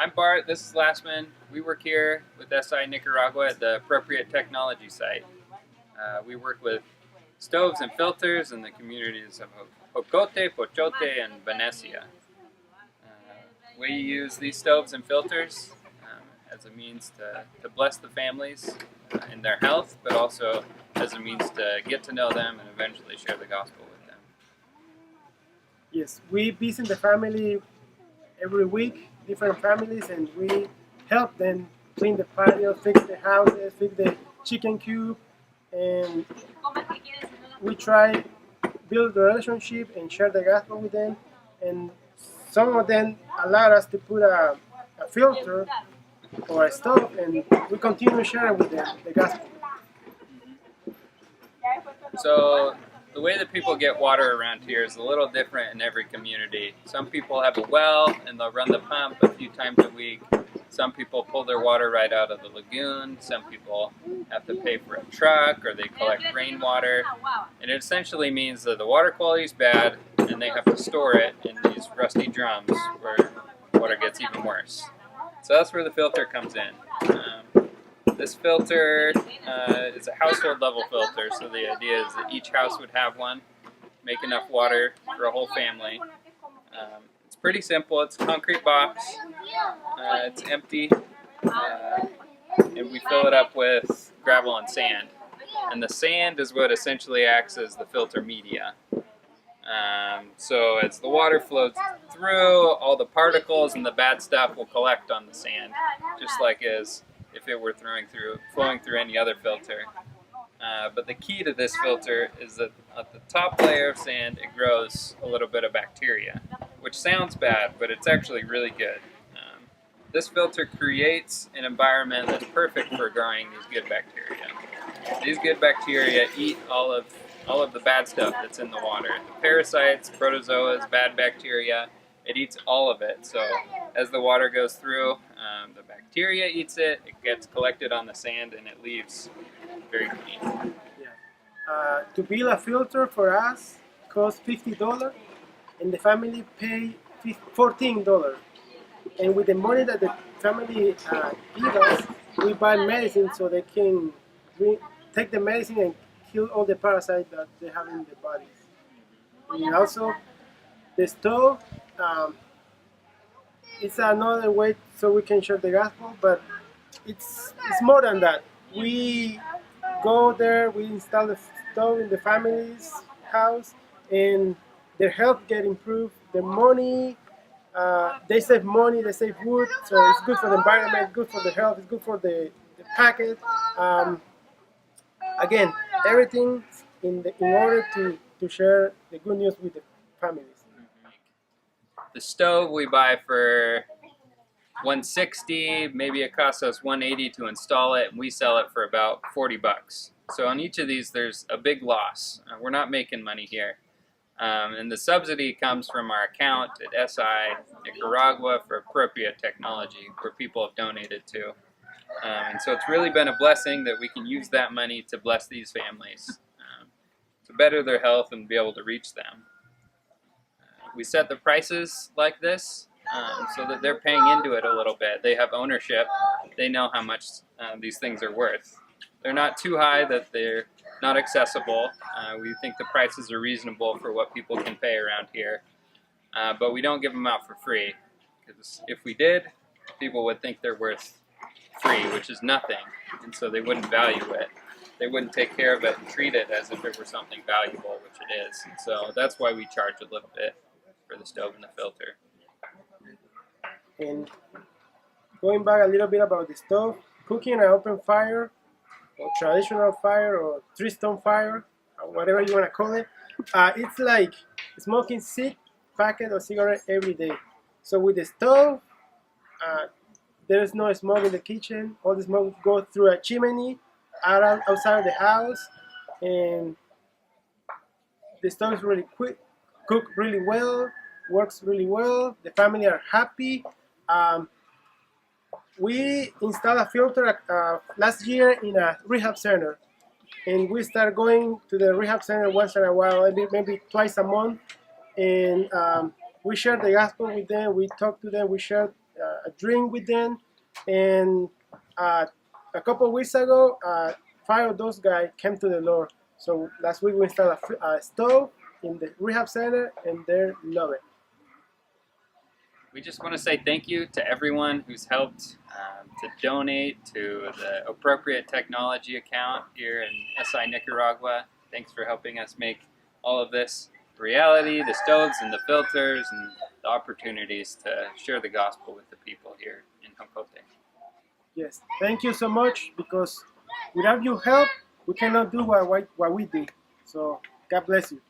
I'm Bart. This is Lastman. We work here with SI Nicaragua at the Appropriate Technology site. We work with stoves and filters in the communities of Jocote, Pochote, and Venecia. We use these stoves and filters as a means to bless the families in their health, but also as a means to get to know them and eventually share the gospel with them. Yes, we visit the family every week, different families, and we help them clean the patio, fix the houses, fix the chicken coop, and we try build a relationship and share the gospel with them. And some of them allowed us to put a filter or a stove, and we continue sharing with them the gospel. So the way that people get water around here is a little different in every community. Some people have a well and they'll run the pump a few times a week. Some people pull their water right out of the lagoon. Some people have to pay for a truck or they collect rainwater. And it essentially means that the water quality is bad and they have to store it in these rusty drums where water gets even worse. So that's where the filter comes in. This filter is a household level filter, so the idea is that each house would have one, make enough water for a whole family. It's pretty simple. It's a concrete box. It's empty, and we fill it up with gravel and sand. And the sand is what essentially acts as the filter media. So as the water flows through, all the particles and the bad stuff will collect on the sand, just like as if it were flowing through any other filter. But the key to this filter is that at the top layer of sand, it grows a little bit of bacteria, which sounds bad, but it's actually really good. This filter creates an environment that's perfect for growing these good bacteria. These good bacteria eat all of the bad stuff that's in the water. The parasites, protozoas, bad bacteria, it eats all of it. So as the water goes through, the bacteria eats it, it gets collected on the sand, and it leaves very clean. Yeah. To build a filter for us costs $50, and the family pay $14. And with the money that the family give us, we buy medicine so they can take the medicine and kill all the parasites that they have in their bodies. And also, the stove, it's another way so we can share the gospel, but it's more than that. We go there, we install the stove in the family's house, and their health get improved. The money, they save money, they save wood, so it's good for the environment, good for the health, it's good for the packet. Again, everything in order to share the good news with the families. The stove we buy for $160, maybe it costs us $180 to install it, and we sell it for about $40. So on each of these, there's a big loss. We're not making money here. And the subsidy comes from our account at SI Nicaragua for Appropriate Technology, where people have donated to. And so it's really been a blessing that we can use that money to bless these families, to better their health and be able to reach them. We set the prices like this so that they're paying into it a little bit. They have ownership. They know how much these things are worth. They're not too high that they're not accessible. We think the prices are reasonable for what people can pay around here. But we don't give them out for free, because if we did, people would think they're worth free, which is nothing, and so they wouldn't value it. They wouldn't take care of it and treat it as if it were something valuable, which it is. And so that's why we charge a little bit for the stove and the filter. And going back a little bit about the stove, cooking an open fire, or traditional fire, or three-stone fire, or whatever you want to call it, it's like smoking 6 packets of cigarettes every day. So with the stove, there's no smoke in the kitchen. All the smoke goes through a chimney outside of the house, and the stove is really quick, cook really well, works really well. The family are happy. We installed a filter last year in a rehab center, and we start going to the rehab center once in a while, maybe twice a month, and we share the gospel with them. We talk to them. We share a drink with them. And a couple of weeks ago, 5 of those guys came to the Lord. So last week we installed a stove in the rehab center, and they love it. We just want to say thank you to everyone who's helped to donate to the appropriate technology account here in SI Nicaragua. Thanks for helping us make all of this reality, the stoves and the filters and the opportunities to share the gospel with the people here in Jocote. Yes, thank you so much, because without your help, we cannot do what we do. So God bless you.